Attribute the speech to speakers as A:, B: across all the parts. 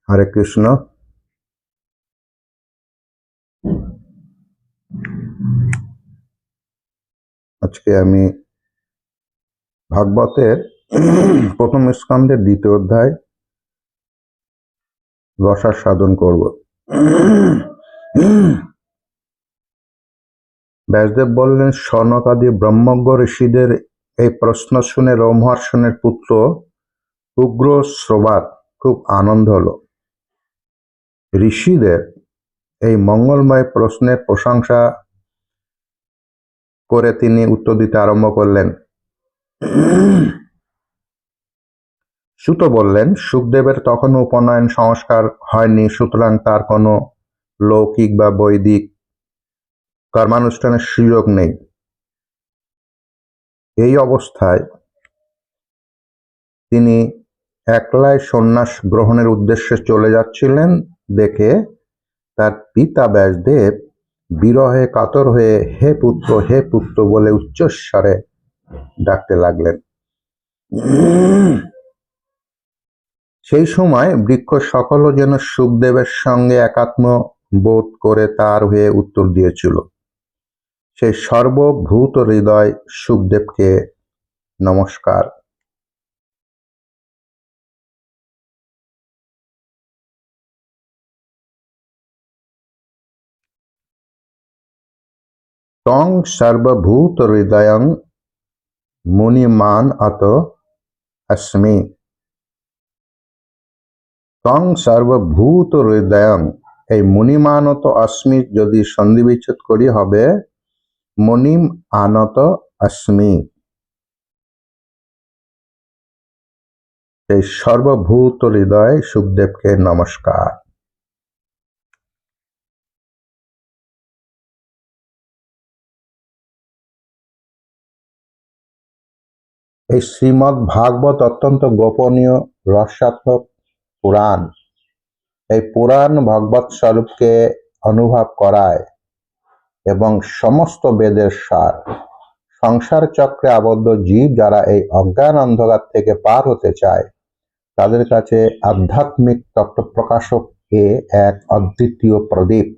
A: হরে কৃষ্ণ। আজকে আমি ভাগবতের প্রথম স্কন্ধের দ্বিতীয় অধ্যায় রসার সাধন করব। ব্যাসদেব বললেন, সনকাদি ব্রহ্মজ্ঞ ঋষিদের এই প্রশ্ন শুনে রোমহর্ষণের পুত্র উগ্র শ্রবার খুব আনন্দ হল। ঋষিদের এই মঙ্গলময় প্রশ্নের প্রশংসা করে তিনি উত্তর দিতে আরম্ভ করলেন। সুত বললেন, সুখদেবের তখনও উপনয়ন সংস্কার হয়নি, সুতরাং তার কোনো লৌকিক বা বৈদিক কর্মানুষ্ঠানের সুযোগ নেই। এই অবস্থায় তিনি একলাই সন্ন্যাস গ্রহণের উদ্দেশ্যে চলে যাচ্ছিলেন দেখে তার পিতা ব্যাসদেব বিরহে কাতর হয়ে হে পুত্র বলে উচ্চস্বরে ডাকতে লাগলেন। সেই সময় বৃক্ষ সকলও যেন সুখদেবের সঙ্গে একাত্ম বোধ করে তার হয়ে উত্তর দিয়েছিল। সেই সর্বভূত হৃদয় সুখদেবকে নমস্কার। তং সর্বভূত হৃদয়ং মুনিমান অত अस्मि। তং সর্বভূত হৃদয়ং, এই মুনিমানত अस्मि যদি সন্ধি বিচ্ছেদ করি হবে মনিম আনত अस्मि। এই সর্বভূত হৃদয় সুখদেবকে নমস্কার। এই শ্রীমদ্ ভাগবত অত্যন্ত গোপনীয় রসাত্মক পুরাণ। এই পুরাণ ভগবৎ স্বরূপকে অনুভব করায় এবং সমস্ত বেদের সার। সংসার চক্রে আবদ্ধ জীব যারা এই অজ্ঞান অন্ধকার থেকে পার হতে চায় তাদের কাছে আধ্যাত্মিক তত্ত্বপ্রকাশক এক অদ্বিতীয় প্রদীপ।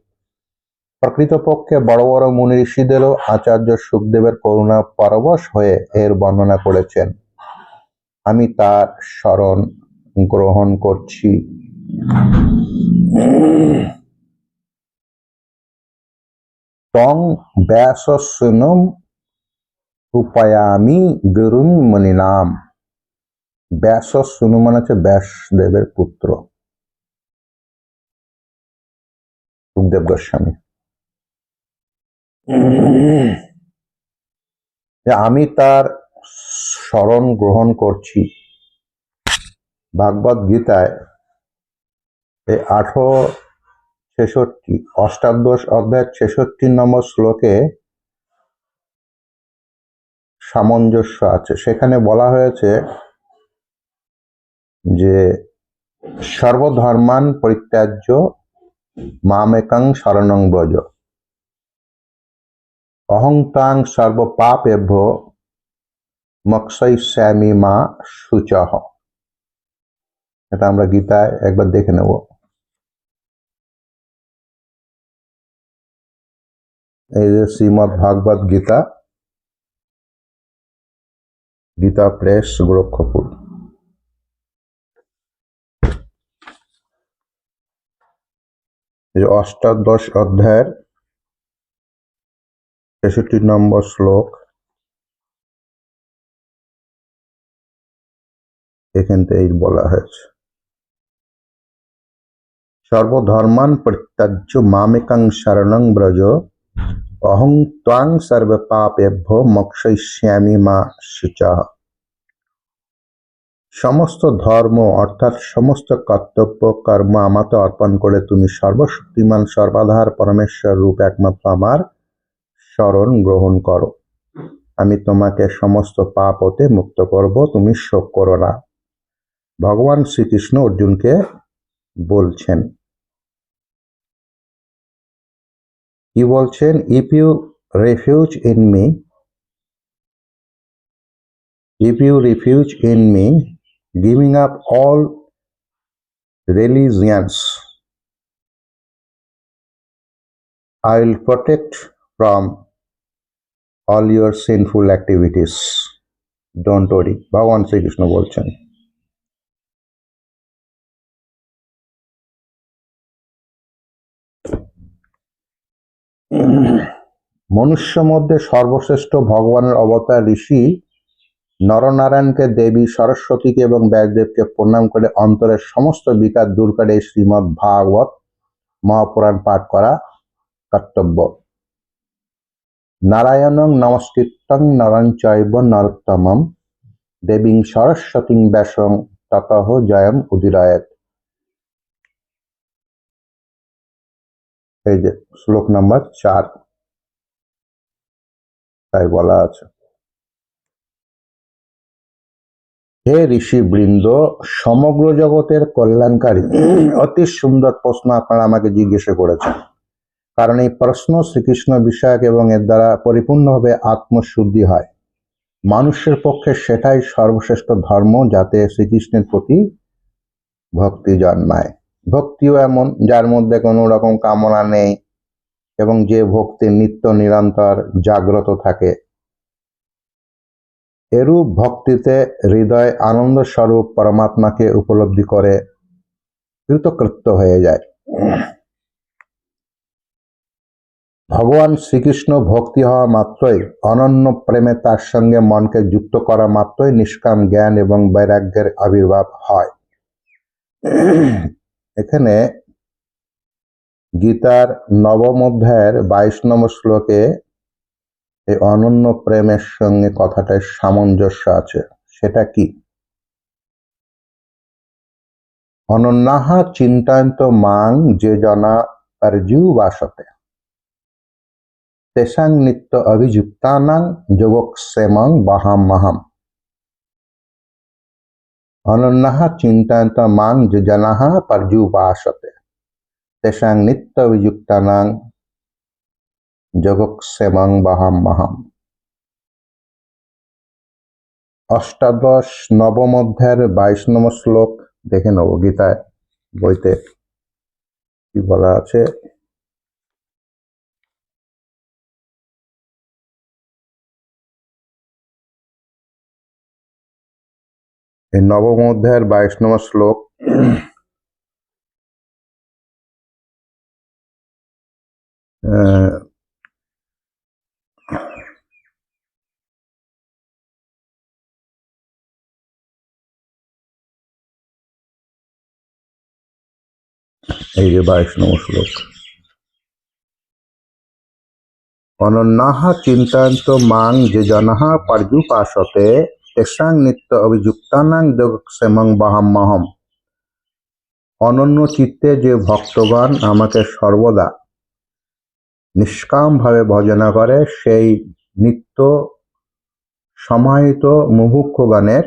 A: প্রকৃতপক্ষে বড় বড় মুনি ঋষিদেরও আচার্য সুখদেবের করুণা পরবশ হয়ে এর বর্ণনা করেছেন। আমি তার শরণ গ্রহণ করছি। তং ব্যাসস্যনুম উপায়ামি গুরুং মুনিনাম। ব্যাসস্যনু মানে হচ্ছে ব্যাসদেবের পুত্র সুখদেব গোস্বামী। আমি তার শরণ গ্রহণ করছি। ভাগবত গীতায় এই 1866 অষ্টাদশ অধ্যায়ের 66 নম্বর শ্লোকে সামঞ্জস্য আছে। সেখানে বলা হয়েছে যে সর্বধর্মান পরিত্যাজ্য মামেকং শরণং ব্রজ অহং তাং সর্বপাপেভ্যো মোক্ষয়িষ্যামি মা শুচঃ। এটা আমরা গীতায় একবার দেখে নেব। এই যে শ্রীমদ্ ভাগবত গীতা, গীতা প্রেস গোরক্ষপুর। এই অষ্টাদশ অধ্যায়ের 66 নম্বর শ্লোক, এখান থেকে বলা হয়েছে সর্বধর্মান পরিত্যাজ্য মামেকং শরণং ব্রজ অহং ত্বাং সর্বপাপেভ্যো মোক্ষয়িষ্যামি মা শুচঃ। সমস্ত ধর্ম অর্থাৎ সমস্ত কর্তব্য কর্ম আমাতে অর্পণ করে তুমি সর্বশক্তিমান সর্বাধার পরমেশ্বর রূপ একমাত্র আমার শরণ গ্রহণ করো। আমি তোমাকে সমস্ত পাপ হতে মুক্ত করব, তুমি শোক করো না। ভগবান শ্রীকৃষ্ণ অর্জুনকে বলছেন। কি বলছেন? If you refuge in me, giving up all religions. I will protect from all your sinful activities. Don't worry. ভগবান শ্রীকৃষ্ণ বলছেন। মনুষ্য মধ্যে সর্বশ্রেষ্ঠ ভগবানের অবতার ঋষি নরনারায়ণকে, দেবী সরস্বতীকে এবং ব্যাসদেবকে প্রণাম করে অন্তরের সমস্ত বিকার দূর করে এই শ্রীমদ্ ভাগবত মহাপুরাণ পাঠ করা কর্তব্য। নারায়ণং নমস্কৃত্যং নরং চৈব নরোত্তমম দেবীং সরস্বতীং ব্যাসং ততঃ জয়ম উদীরয়েৎ। এই যে শ্লোক নাম্বার 4 তাই বলা আছে। হে ঋষি বৃন্দ, সমগ্র জগতের কল্যাণকারী অতি সুন্দর প্রশ্ন আপনারা আমাকে জিজ্ঞাসা করেছেন। কারণ এই প্রশ্ন শ্রীকৃষ্ণ বিষয়ক এবং এর দ্বারা পরিপূর্ণভাবে আত্মশুদ্ধি হয়। মানুষের পক্ষে সেটাই সর্বশ্রেষ্ঠ ধর্ম, যাতে শ্রীকৃষ্ণের প্রতি ভক্তি জন্মায়। ভক্তিও এমন যার মধ্যে কোনো রকম কামনা নেই এবং যে ভক্তি নিত্য নিরন্তর জাগ্রত থাকে। এরূপ ভক্তিতে হৃদয় আনন্দ স্বরূপ পরমাত্মাকে উপলব্ধি করে কৃতকৃত্য হয়ে যায়। ভগবান শ্রীকৃষ্ণ ভক্তি হওয়া মাত্রই, অনন্য প্রেমে তার সঙ্গে মনকে যুক্ত করা মাত্রই নিষ্কাম জ্ঞান এবং বৈরাগ্যের আবির্ভাব হয়। এখানে গীতার নবম অধ্যায়ের 22 নম্বর শ্লোকে এই অনন্য প্রেমের সঙ্গে কথাটার সামঞ্জস্য আছে। সেটা কি? অনন্যাহা চিন্তায়ন্ত মাং যে জনা পর্যুবাসতে তেষাং নিত্য অভিযুক্তানাং যোগক্ষেমং বহাম্যহম। অনন্যাহা চিন্তায়ন্ত মাং যে জনাঃ পর্যুবাসতে তেষাং নিত্য অভিযুক্তানাং যোগক্ষেমং বহাম্যহম। অষ্টাদশ নবম অধ্যায়ের 22 নম্বর শ্লোক দেখে নেব গীতায় বইতে কি বলা আছে। এই নবম অধ্যায়ের 22 নম্বর শ্লোক। এই যে 22 নম্বর শ্লোক। অনন্যাহা চিন্তায়ন্ত মাং যে জনাঃ পর্যুপাসতে তেষাং নিত্য অভিযুক্তানাং যোগক্ষেমং বহাম্যহম। অনন্য চিত্তে যে ভক্তগণ আমাকে সর্বদা নিষ্কাম ভাবে ভজনা করে, সেই নিত্য সমাহিত মুমুক্ষুগণের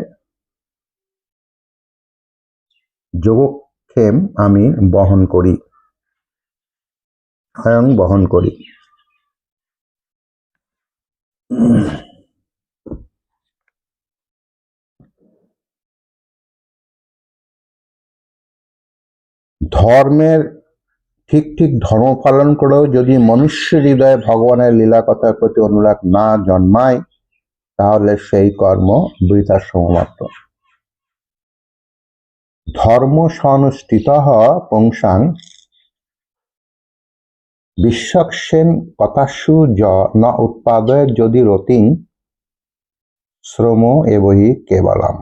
A: যোগক্ষেম আমি বহন করি, স্বয়ং বহন করি। ধর্মের ঠিক ঠিক ধর্ম পালন করেও যদি মনুষ্য হৃদয়ে ভগবানের লীলা কথার প্রতি অনুরাগ না জন্মায়, তাহলে সেই কর্ম বৃথা সমমাত্র। ধর্ম সনুষ্ঠিতঃ পুংসাং বিশ্বক্ষেন কথাসু য ন উৎপাদয় যদি রতিং শ্রম এবহি কেবলম।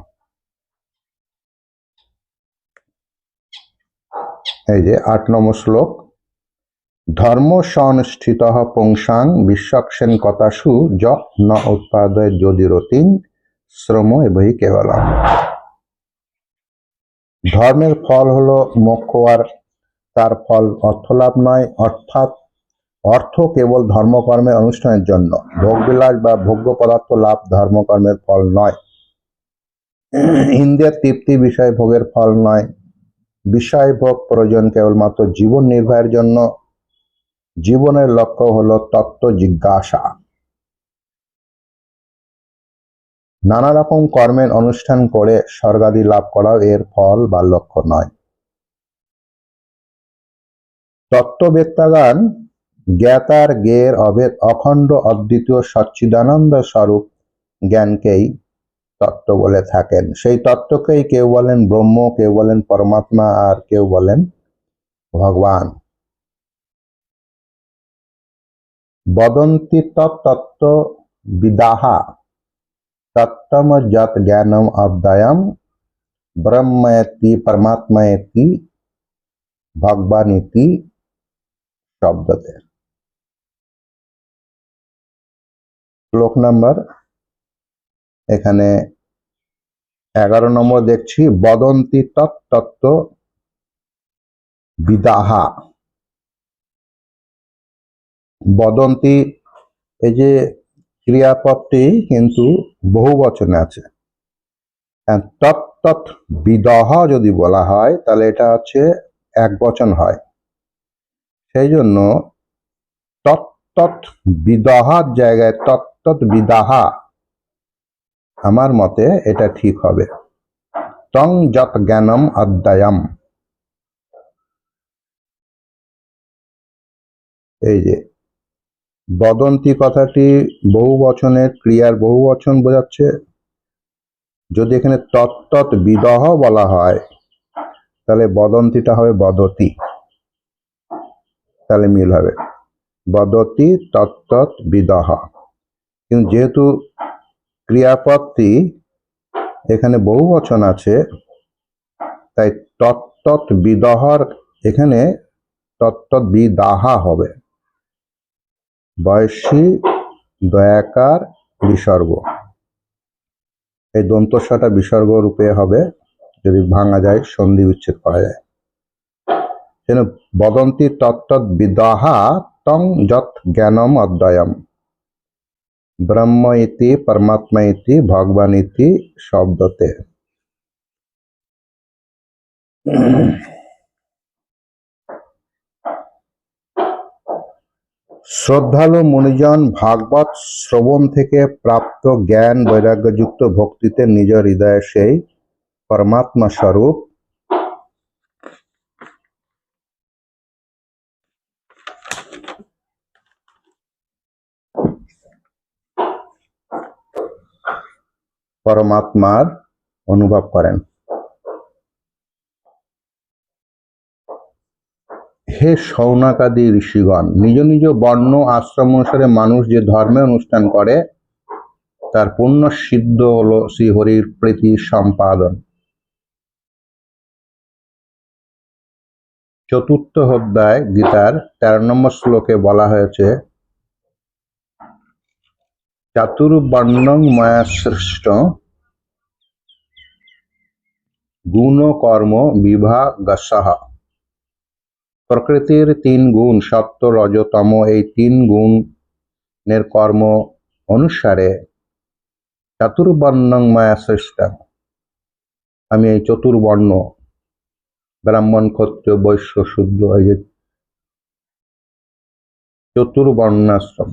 A: এই যে 8 নম্বর শ্লোক। ধর্ম সনুষ্ঠিতঃ পুংসাং বিশ্বক্ষেন কথাসু য ন উৎপাদয় যদি রতিং শ্রম এবহি কেবলম। ধর্মের ফল হলো মোক্ষ, আর তার ফল অর্থলাভ নয়। অর্থাৎ অর্থ কেবল ধর্মকর্মের অনুষ্ঠানের জন্য। ভোগবিলাস বা ভোগ্য পদার্থ লাভ ধর্মকর্মের ফল নয়। ইন্দ্রিয়ের তৃপ্তি বিষয় ভোগের ফল নয়। বিষয় ভোগ প্রয়োজন কেবলমাত্র জীবন নির্বাহের জন্য। জীবনের লক্ষ্য হলো তত্ত্ব জিজ্ঞাসা। নানা রকম কর্মের অনুষ্ঠান করে স্বর্গাদি লাভ করাও এর ফল বা লক্ষ্য নয়। তত্ত্ববেত্তাগণ জ্ঞাতার জ্ঞের অভেদ অখণ্ড অদ্বিতীয় সচ্চিদানন্দ স্বরূপ জ্ঞানকেই তত্ত্ব বলে থাকেন। সেই তত্ত্বকেই কেউ বলেন ব্রহ্ম, কেউ বলেন পরমাত্মা, আর কেউ বলেন ভগবান। বদন্তি তত্ত্ব বিদাহা তত্ত্বম যত জ্ঞানম অব্যয়ম ব্রহ্মেতি পরমাত্মেতি ভগবানিতি শব্দতে। শ্লোক নাম্বার এখানে 11 নম্বর দেখছি। বদন্তি তত্ত্ব বিদাহা। বদন্তি এই যে ক্রিয়াপদটি কিন্তু বহু বচনে আছে। তত্ত্ব বিদহ যদি বলা হয় তাহলে এটা হচ্ছে এক বচন হয়। সেই জন্য তত্ত্ব বিদহার জায়গায় তত্ত্ব বিদাহা আমার মতে এটা ঠিক হবে। তং যত জ্ঞানম অধ্যয়ম। এই যে বদন্তি কথাটি বহু বচনের ক্রিয়ার বহু বচন বোঝাচ্ছে। যদি এখানে তত্ত্ব বিদহ বলা হয় তাহলে বদন্তিটা হবে বদতি, তাহলে মিল হবে বদতি তত্ত্ব বিদহ। কিন্তু যেহেতু ক্রিয়াপদটি এখানে বহু বচন আছে তাই তত্ত্ব বিদহর এখানে তত্ত্ব বিদাহা হবে। বয়সী দয়াকার বিসর্গ, এই দন্তস্বটা বিসর্গ রূপে হবে যদি ভাঙা যায়, সন্ধি বিচ্ছেদ করা যায়। বদন্তি তত্ত্ব বিদাহা তং যত জ্ঞানম অধ্যয়ম ব্রহ্ম ইতি পরমাত্মা ইতি ভগবান ইতি শব্দতে। শ্রদ্ধালু মুনিজন ভাগবত শ্রবণ থেকে প্রাপ্ত জ্ঞান বৈরাগ্যযুক্ত ভক্তিতে নিজ হৃদয়ে সেই পরমাত্মা স্বরূপ পরমাত্মার অনুভব করেন। হে শৌনকাদি ঋষিগণ, নিজ নিজ বর্ণ আশ্রম অনুসারে মানুষ যে ধর্মে অনুষ্ঠান করে তার পূর্ণ সিদ্ধ হল শ্রীহরির প্রীতি সম্পাদন। চতুর্থ অধ্যায় গীতার 13 নম্বর শ্লোকে বলা হয়েছে চাতুর্বর্ণং ময়া সৃষ্ট গুণ কর্ম বিভাগসহ। প্রকৃতির 3 গুণ সত্য রজ তম, এই 3 গুণের কর্ম অনুসারে চাতুর্বর্ণং ময়া সৃষ্ট, আমি এই চতুর্বর্ণ ব্রাহ্মণ ক্ষত্রিয় বৈশ্য শূদ্র, এই যে চতুর্বর্ণাশ্রম,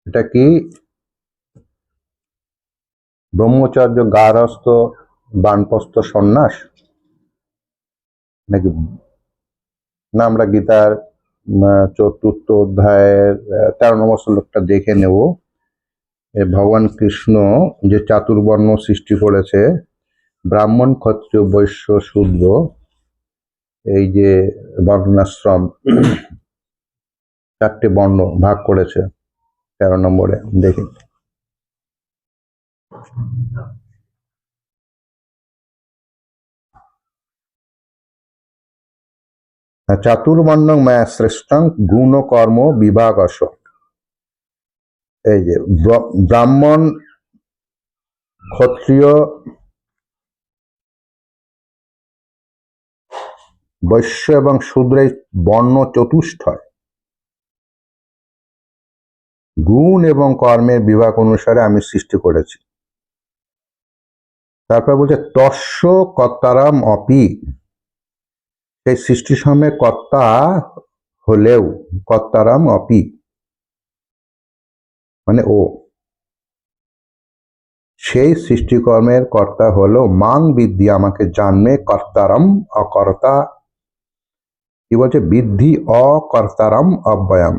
A: এটা কি ব্রহ্মচর্য, গার্হস্থ, বানপ্রস্থ, সন্ন্যাস নাকি? না, আমরা গীতার 4th অধ্যায়ের 13 নম্বর শ্লোকটা দেখে নেব। ভগবান কৃষ্ণ যে চাতুর্বর্ণ সৃষ্টি করেছে, ব্রাহ্মণ ক্ষত্রিয় বৈশ্য শূদ্র, এই যে বর্ণাশ্রম 4টে বর্ণ ভাগ করেছে 13 নম্বরে, দেখি। চাতুর্বর্ণং ময়া শ্রেষ্ঠং গুণ কর্ম বিভাগস। এই যে ব্রাহ্মণ ক্ষত্রিয় বৈশ্য এবং শূদ্র বর্ণ চতুষ্টয় গুণ এবং কর্মের বিভাগ অনুসারে আমি সৃষ্টি করেছি। তারপর বলছে তস্য কর্তারাম অপি, সেই সৃষ্টির সামনে কর্তা হলেও, কর্তারাম অপি মানে ও, সেই সৃষ্টিকর্মের কর্তা হলো মাং বিদ্যা, আমাকে জানবে, কর্তারাম অকর্তা কি বলছে? বিদ্ধি অকর্তারম অব্যয়ম,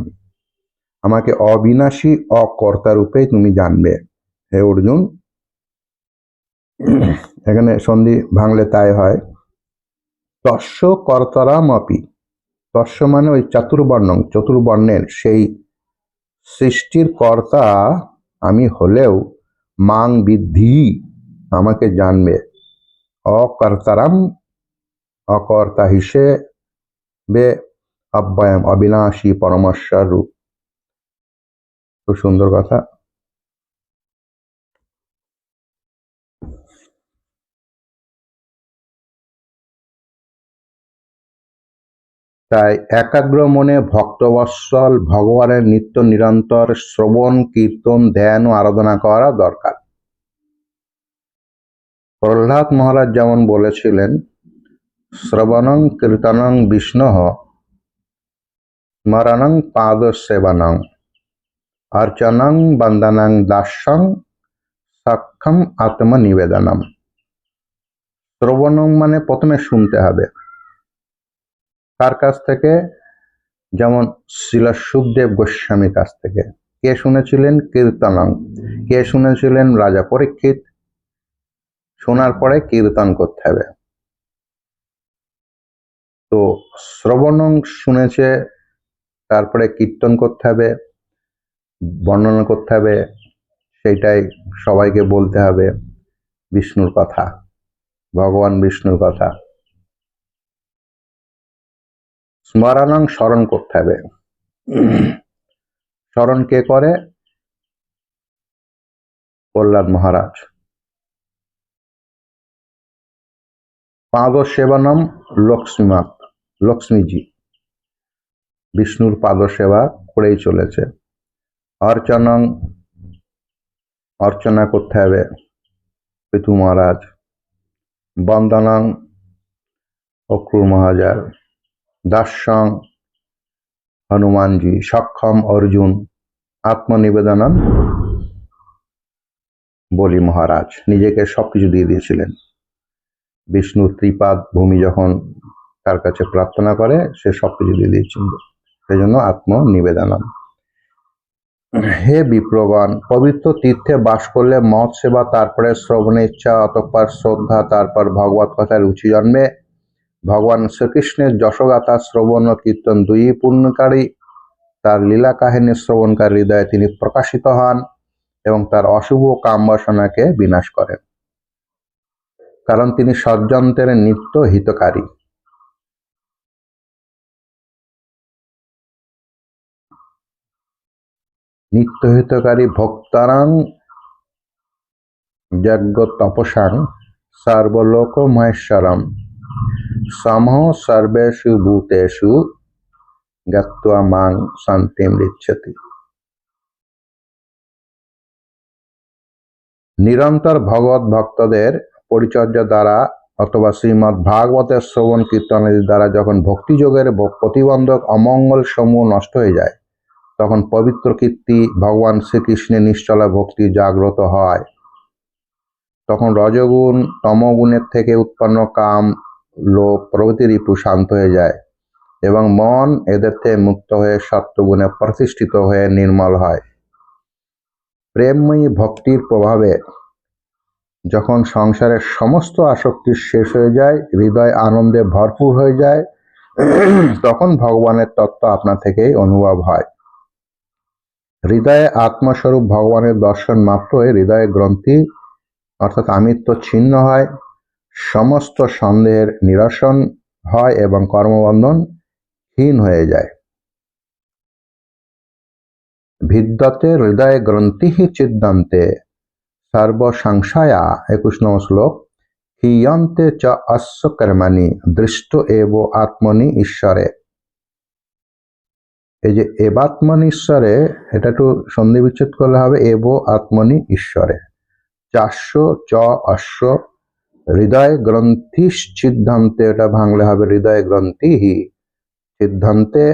A: আমাকে অবিনাশী অকর্তা রূপেই তুমি জানবে হে অর্জুন। এখানে সন্ধি ভাঙলে তাই হয়। তস্য কর্তারাম অপি, তস্য মানে ওই চতুর্বর্ণের সেই সৃষ্টির কর্তা আমি হলেও মাং বিদ্ধি, আমাকে জানবে, অকর্তারাম, অকর্তা হিসেবে, অব্যয়ম অবিনাশী পরমেশ্বর রূপ। খুব সুন্দর কথা। তাই একাগ্র মনে ভক্তবৎসল ভগবানের নিত্য নিরন্তর শ্রবণ কীর্তন ধ্যান ও আরাধনা করা দরকার। প্রহ্লাদ মহারাজ যেমন বলেছিলেন, শ্রবণং কীর্তনং বিষ্ণুঃ স্মরণং পাদ সেবনং অর্চনং বন্দনং দাস্যং সক্ষম আত্মনিবেদনম। শ্রবণং মানে প্রথমে শুনতে হবে। কার কাছ থেকে? যেমন শ্রীল সুখদেব গোস্বামীর কাছ থেকে। কে শুনেছিলেন? কীর্তনং। কে শুনেছিলেন? রাজা পরীক্ষিত। শোনার পরে কীর্তন করতে হবে। তো শ্রবণং শুনেছে, তারপরে কীর্তন করতে হবে, বর্ণনা করতে হবে, সেইটাই সবাইকে বলতে হবে বিষ্ণুর কথা, ভগবান বিষ্ণুর কথা। স্মরণং স্মরণ করতে হবে। স্মরণ কে করে? প্রহ্লাদ মহারাজ। পাদ সেবনম লক্ষ্মীজি বিষ্ণুর পাদ সেবা করেই চলেছে। অর্চনং, অর্চনা করতে হবে পৃথু মহারাজ। বন্দনং, অক্রুর মহারাজ। দাস্যং, হনুমানজি। সক্ষম, অর্জুন। আত্মনিবেদনম, বলি মহারাজ নিজেকে সবকিছু দিয়ে দিয়েছিলেন। বিষ্ণুর ত্রিপাদ ভূমি যখন তার কাছে প্রার্থনা করে, সে সবকিছু দিয়ে দিয়েছিল, সেই জন্য আত্মনিবেদনম। হে বিপ্রগণ, পবিত্র তীর্থে বাস করলে মত সেবা, তারপরে শ্রবণের ইচ্ছা, অতঃপর শ্রদ্ধা, তারপর ভগবত কথার রুচি জন্মে। ভগবান শ্রীকৃষ্ণের যশগাথা শ্রবণ ও কীর্তন দুই পূর্ণকারী। তার লীলা কাহিনী শ্রবণকারী হৃদয়ে তিনি প্রকাশিত হন এবং তার অশুভ কামবাসনাকে বিনাশ করেন, কারণ তিনি সজ্জনদের নিত্য হিতকারী। নিত্য হিতকারী ভক্তানাং যজ্ঞ তপসাং সর্বলোক মহেশ্বরম সমহ সর্বেষু ভূতেষু জ্ঞাত্বা মাং শান্তিম ঋচ্ছতি। নিরন্তর ভগবত ভক্তদের পরিচর্যা দ্বারা অথবা শ্রীমদ্ ভাগবতের শ্রবণ কীর্তনের দ্বারা যখন ভক্তিযোগের প্রতিবন্ধক অমঙ্গল সমূহ নষ্ট হয়ে যায়, তখন পবিত্র কীর্তি ভগবান শ্রীকৃষ্ণের নিশ্চলা ভক্তি জাগ্রত হয়। তখন রজগুণ তমগুণের থেকে উৎপন্ন কাম, লোভ প্রভৃতি রিপু শান্ত হয়ে যায় এবং মন এদের থেকে মুক্ত হয়ে সত্ত্বগুণে প্রতিষ্ঠিত হয়ে নির্মল হয়। প্রেমময়ী ভক্তির প্রভাবে যখন সংসারের সমস্ত আসক্তি শেষ হয়ে যায়, হৃদয় আনন্দে ভরপুর হয়ে যায়, তখন ভগবানের তত্ত্ব আপনা থেকেই অনুভব হয়। হৃদয়ে আত্মস্বরূপ ভগবানের দর্শন মাত্রই হৃদয়ে গ্রন্থি অর্থাৎ আমিত্ব ছিন্ন হয়, সমস্ত সন্দেহের নিরসন হয় এবং কর্মবন্ধন হীন হয়ে যায়। ভিদ্যতে হৃদয়ে গ্রন্থি ছিদ্যন্তে সর্বসংশয়া। 21 নম্বর শ্লোক। হিয়ন্তে চ অস্য কর্মণি দৃষ্ট এব আত্মনি ঈশ্বরে। এই যে এবাত্মনি ঈশ্বরে, এটা একটু সন্ধি বিচ্ছেদ করলে হবে এব আত্মনি ঈশ্বরে। চাস্য চ অশ্ব হৃদয় গ্রন্থি ছিদ্ধান্তে, এটা ভাঙলে হবে হৃদয় গ্রন্থি হি ছিদ্ধান্তে।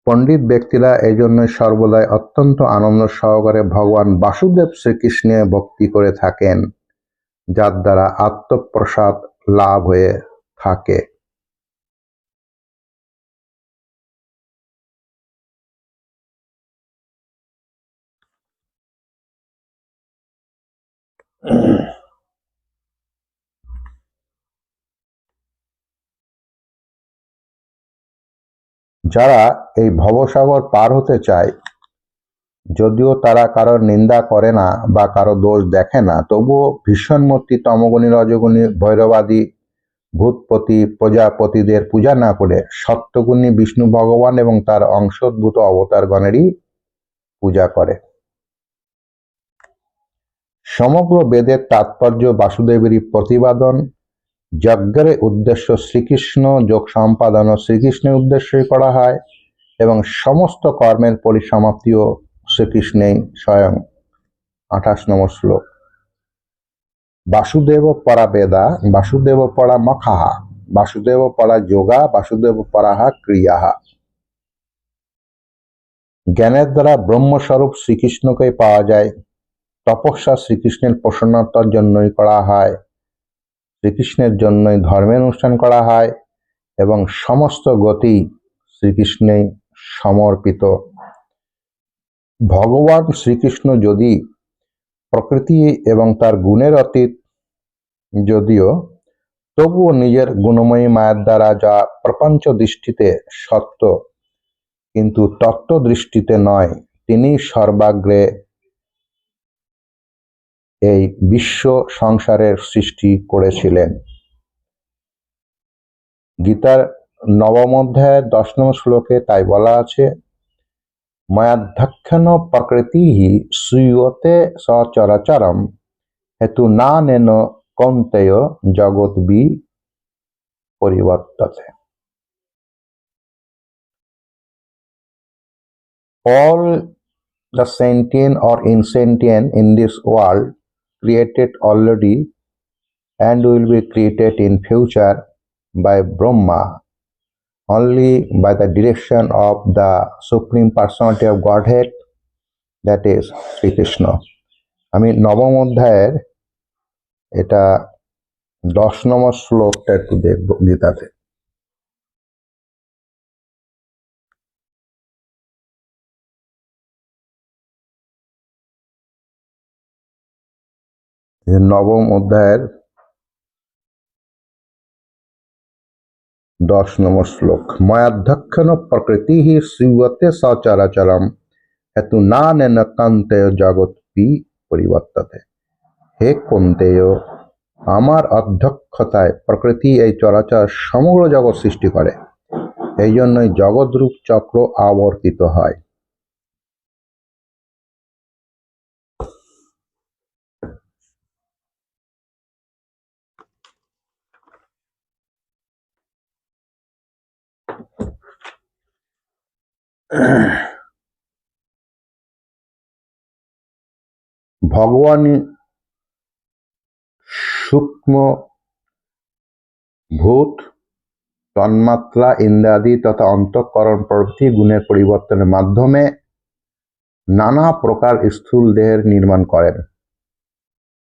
A: পণ্ডিত ব্যক্তিরা এই জন্য সর্বদাই অত্যন্ত আনন্দ সহকারে ভগবান বাসুদেব শ্রীকৃষ্ণে ভক্তি করে থাকেন, যার দ্বারা আত্মপ্রসাদ লাভ হয়ে থাকে। যারা এই ভবসাগর পার হতে চায়, যদিও তারা কারোর নিন্দা করে না বা কারো দোষ দেখে না, তবুও ভীষণমূর্তি, তমগুণী, রজগুণী, ভৈরবাদী, ভূতপতি, প্রজাপতিদের পূজা না করে সত্যগুণী বিষ্ণু ভগবান এবং তার অংশোদ্ভূত অবতারগণেরই পূজা করে। সমগ্র বেদের তাৎপর্য বাসুদেবেরই প্রতিপাদন। যজ্ঞের উদ্দেশ্য শ্রীকৃষ্ণ, যোগ সম্পাদনও শ্রীকৃষ্ণের উদ্দেশ্যই করা হয় এবং সমস্ত কর্মের পরিসমাপ্তিও শ্রীকৃষ্ণেই স্বয়ং। 28 নম্বর শ্লোক। বাসুদেব পরা বেদা, বাসুদেব পরা মখাহা, বাসুদেব পরা যোগা, বাসুদেব পরাহা ক্রিয়াহা। জ্ঞানের দ্বারা ব্রহ্মস্বরূপ শ্রীকৃষ্ণকে পাওয়া যায়। তপস্যা শ্রীকৃষ্ণের প্রসন্নতার জন্যই করা হয়, শ্রীকৃষ্ণের জন্যই ধর্মের অনুষ্ঠান করা হয় এবং সমস্ত গতি শ্রীকৃষ্ণেই সমর্পিত। ভগবান শ্রীকৃষ্ণ যদি প্রকৃতি এবং তার গুণের অতীত যদিও, তবুও নিজের গুণময়ী মায়ের দ্বারা যা প্রপঞ্চ দৃষ্টিতে সত্য কিন্তু তত্ত্ব দৃষ্টিতে নয়, তিনি সর্বাগ্রে এই বিশ্ব সংসারের সৃষ্টি করেছিলেন। গীতার 9ম অধ্যায়ের 10 নম্বর শ্লোকে তাই বলা আছে, ময়াধ্যক্ষেন প্রকৃতিঃ শ্রূয়তে সচরাচরম হেতু নানেন কৌন্তেয় জগদ্বি পরিবর্ততে। All the sentient or insentient in this world created already and will be created in future by Brahma only by the direction of the Supreme Personality of Godhead, that is Sri Krishna. আমি 9ম অধ্যায়ের এটা 10 নম্বর শ্লোকটা একটু দেখব গীতাতে। নবম অধ্যায়ের 10 নম্বর শ্লোক। ময়াধ্যক্ষেন প্রকৃতিঃ শ্রূয়তে সচরাচরম হেতু নানেন কৌন্তেয় জগৎপি পরিবর্ততে। হে কৌন্তেয়, আমার অধ্যক্ষতায় প্রকৃতি এই চরাচর সমগ্র জগৎ সৃষ্টি করে, এই জন্যই জগৎরূপ চক্র আবর্তিত হয়। ভগবান সূক্ষ্ম ভূত, তন্মাত্রা, ইন্দ্রাদি তথা অন্তঃকরণ প্রভৃতি গুণের পরিবর্তনের মাধ্যমে নানা প্রকার স্থূল দেহের নির্মাণ করেন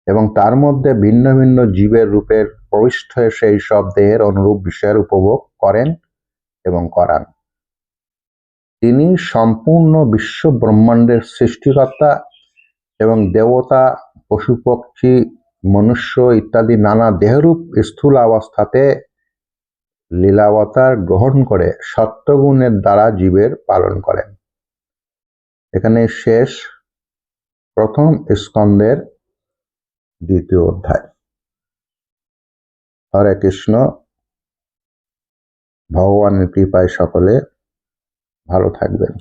A: এবং তার মধ্যে ভিন্ন ভিন্ন জীবের রূপের প্রবিষ্ট হয়ে সেই সব দেহের অনুরূপ বিষয়ের উপভোগ করেন এবং করান। তিনি সম্পূর্ণ বিশ্ব ব্রহ্মাণ্ডের সৃষ্টিকর্তা এবং দেবতা, পশু পক্ষী, মনুষ্য ইত্যাদি নানা দেহরূপ স্থূল অবস্থাতে লীলাবতার গ্রহণ করে সত্যগুণের দ্বারা জীবের পালন করেন। এখানে শেষ 1ম স্কন্দের 2য় অধ্যায়। হরে কৃষ্ণ। ভগবানের কৃপায় সকলে ভালো থাকবেন।